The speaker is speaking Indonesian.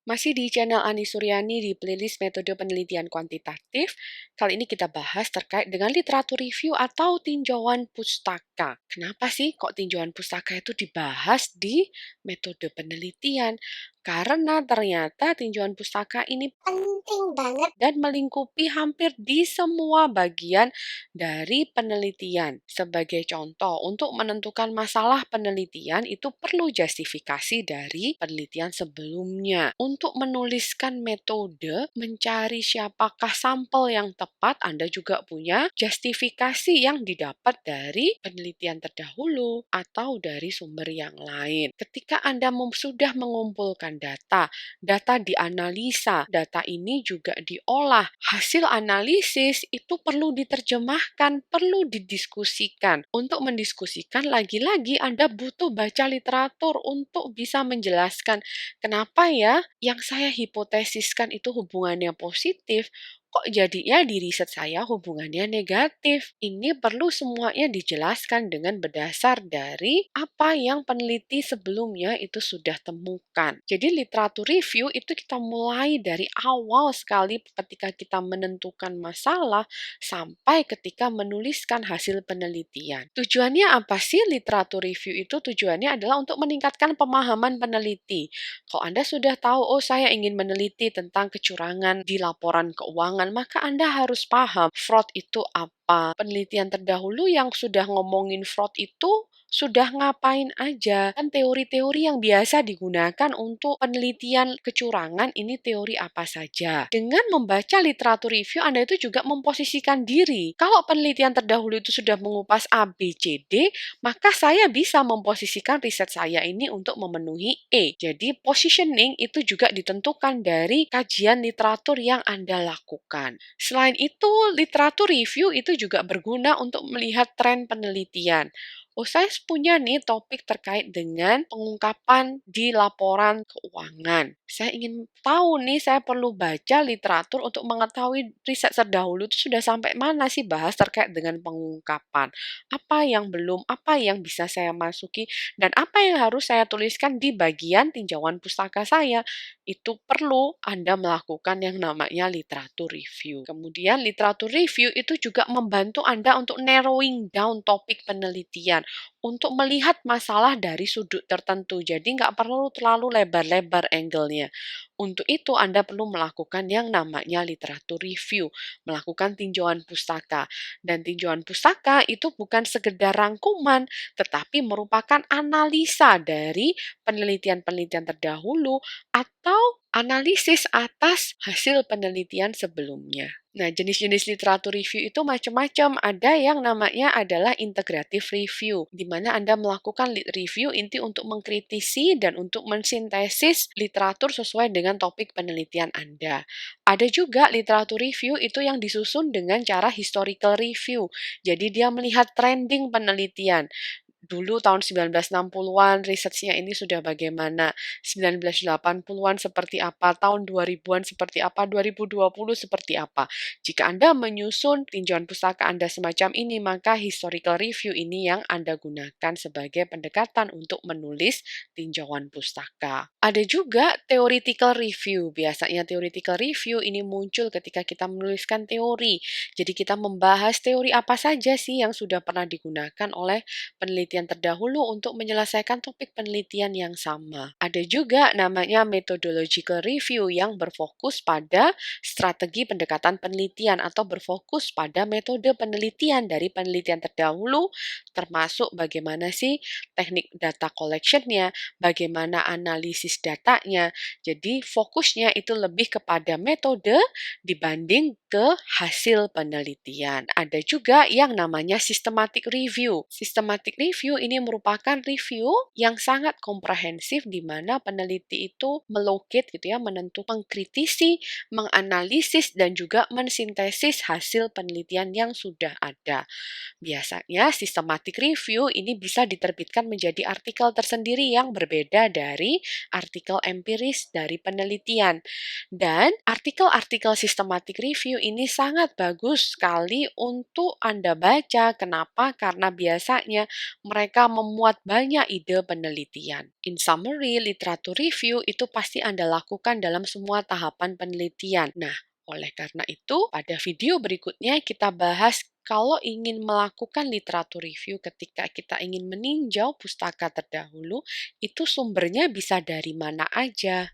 Masih di channel Ani Suryani di playlist metode penelitian kuantitatif. Kali ini kita bahas terkait dengan literatur review atau tinjauan pustaka. Kenapa sih kok tinjauan pustaka itu dibahas di metode penelitian? Karena ternyata tinjauan pustaka ini penting banget dan melingkupi hampir di semua bagian dari penelitian. Sebagai contoh, untuk menentukan masalah penelitian itu perlu justifikasi dari penelitian sebelumnya. Untuk menuliskan metode, mencari siapakah sampel yang tepat, Anda juga punya justifikasi yang didapat dari penelitian terdahulu atau dari sumber yang lain. Ketika Anda sudah mengumpulkan data dianalisa, data ini juga diolah. Hasil analisis itu perlu diterjemahkan, perlu didiskusikan. Untuk mendiskusikan, lagi-lagi Anda butuh baca literatur untuk bisa menjelaskan kenapa ya yang saya hipotesiskan itu hubungannya positif, kok jadinya di riset saya hubungannya negatif. Ini perlu semuanya dijelaskan dengan berdasar dari apa yang peneliti sebelumnya itu sudah temukan. Jadi literatur review itu kita mulai dari awal sekali ketika kita menentukan masalah sampai ketika menuliskan hasil penelitian. Tujuannya apa sih literatur review itu? Tujuannya adalah untuk meningkatkan pemahaman peneliti. Kalau Anda sudah tahu, oh saya ingin meneliti tentang kecurangan di laporan keuangan, maka Anda harus paham fraud itu apa. Penelitian terdahulu yang sudah ngomongin fraud itu sudah ngapain aja. Kan teori-teori yang biasa digunakan untuk penelitian kecurangan ini teori apa saja. Dengan membaca literatur review, Anda itu juga memposisikan diri. Kalau penelitian terdahulu itu sudah mengupas A, B, C, D, maka saya bisa memposisikan riset saya ini untuk memenuhi E. Jadi positioning itu juga ditentukan dari kajian literatur yang Anda lakukan. Selain itu, literatur review itu juga berguna untuk melihat tren penelitian. Oh, saya punya nih topik terkait dengan pengungkapan di laporan keuangan. Saya ingin tahu nih, saya perlu baca literatur untuk mengetahui riset terdahulu itu sudah sampai mana sih bahas terkait dengan pengungkapan. Apa yang belum, apa yang bisa saya masuki, dan apa yang harus saya tuliskan di bagian tinjauan pustaka saya. Itu perlu Anda melakukan yang namanya literatur review. Kemudian literatur review itu juga membantu Anda untuk narrowing down topik penelitian, untuk melihat masalah dari sudut tertentu. Jadi nggak perlu terlalu lebar-lebar angle-nya. Untuk itu Anda perlu melakukan yang namanya literatur review, melakukan tinjauan pustaka. Dan tinjauan pustaka itu bukan sekedar rangkuman, tetapi merupakan analisa dari penelitian-penelitian terdahulu atau analisis atas hasil penelitian sebelumnya. Nah, jenis-jenis literatur review itu macam-macam. Ada yang namanya adalah integrative review, di mana Anda melakukan review inti untuk mengkritisi dan untuk mensintesis literatur sesuai dengan topik penelitian Anda. Ada juga literatur review itu yang disusun dengan cara historical review. Jadi dia melihat trending penelitian. Dulu tahun 1960-an risetnya ini sudah bagaimana, 1980-an seperti apa, tahun 2000-an seperti apa, 2020 seperti apa. Jika Anda menyusun tinjauan pustaka Anda semacam ini, maka historical review ini yang Anda gunakan sebagai pendekatan untuk menulis tinjauan pustaka. Ada juga theoretical review. Biasanya theoretical review ini muncul ketika kita menuliskan teori. Jadi kita membahas teori apa saja sih yang sudah pernah digunakan oleh penelitian terdahulu untuk menyelesaikan topik penelitian yang sama. Ada juga namanya methodological review yang berfokus pada strategi pendekatan penelitian atau berfokus pada metode penelitian dari penelitian terdahulu, termasuk bagaimana sih teknik data collection-nya, bagaimana analisis datanya. Jadi fokusnya itu lebih kepada metode dibanding ke hasil penelitian. Ada juga yang namanya systematic review. Systematic review ini merupakan review yang sangat komprehensif di mana peneliti itu melocate gitu ya, mengkritisi, menganalisis dan juga mensintesis hasil penelitian yang sudah ada. Biasanya systematic review ini bisa diterbitkan menjadi artikel tersendiri yang berbeda dari artikel empiris dari penelitian. Dan artikel-artikel systematic review ini sangat bagus sekali untuk Anda baca. Kenapa? Karena biasanya mereka memuat banyak ide penelitian. In summary, literatur review itu pasti Anda lakukan dalam semua tahapan penelitian. Nah, oleh karena itu, pada video berikutnya kita bahas kalau ingin melakukan literatur review ketika kita ingin meninjau pustaka terdahulu, itu sumbernya bisa dari mana aja.